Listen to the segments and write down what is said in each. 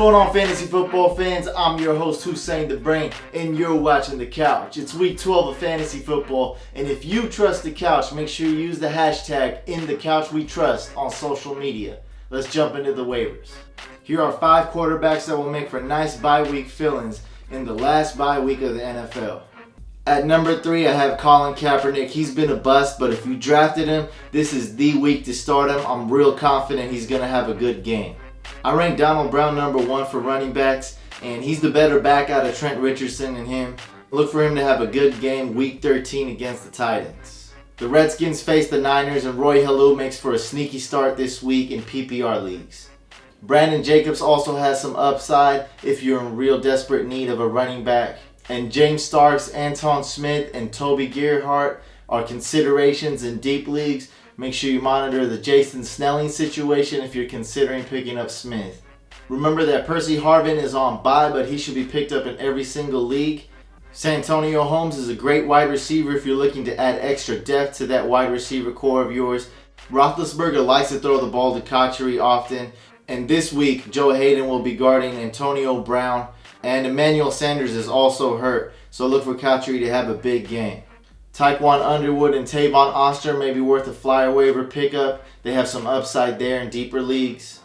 going on, fantasy football fans? I'm your host, Hussein the Brain, and you're watching The Couch. It's week 12 of fantasy football, and if you trust The Couch, make sure you use the hashtag #InTheCouchWeTrust on social media. Let's jump into the waivers. Here are 5 quarterbacks that will make for nice bye week fill-ins in the last bye week of the NFL. At number 3, I have Colin Kaepernick. He's been a bust, but if you drafted him, this is the week to start him. I'm real confident he's going to have a good game. I rank Donald Brown number 1 for running backs, and he's the better back out of Trent Richardson and him. Look for him to have a good game week 13 against the Titans. The Redskins face the Niners, and Roy Halou makes for a sneaky start this week in PPR leagues. Brandon Jacobs also has some upside if you're in real desperate need of a running back. And James Starks, Anton Smith, and Toby Gerhart are considerations in deep leagues. Make sure you monitor the Jason Snelling situation if you're considering picking up Smith. Remember that Percy Harvin is on bye, but he should be picked up in every single league. Santonio Holmes is a great wide receiver if you're looking to add extra depth to that wide receiver core of yours. Roethlisberger likes to throw the ball to Cotchery often. And this week, Joe Hayden will be guarding Antonio Brown. And Emmanuel Sanders is also hurt, so look for Cotchery to have a big game. Tyquan Underwood and Tavon Oster may be worth a flyer waiver pickup. They have some upside there in deeper leagues.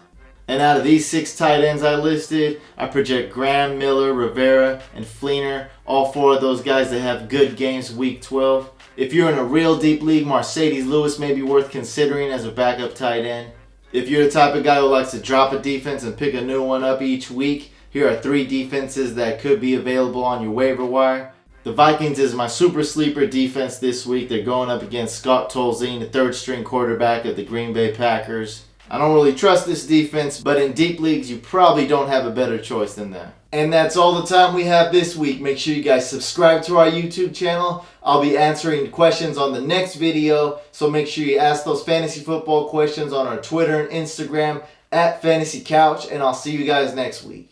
And out of these 6 tight ends I listed, I project Graham, Miller, Rivera, and Fleener. All 4 of those guys that have good games week 12. If you're in a real deep league, Mercedes Lewis may be worth considering as a backup tight end. If you're the type of guy who likes to drop a defense and pick a new one up each week, here are 3 defenses that could be available on your waiver wire. The Vikings is my super sleeper defense this week. They're going up against Scott Tolzien, the 3rd string quarterback of the Green Bay Packers. I don't really trust this defense, but in deep leagues, you probably don't have a better choice than that. And that's all the time we have this week. Make sure you guys subscribe to our YouTube channel. I'll be answering questions on the next video, so make sure you ask those fantasy football questions on our Twitter and Instagram @FantasyCouch, and I'll see you guys next week.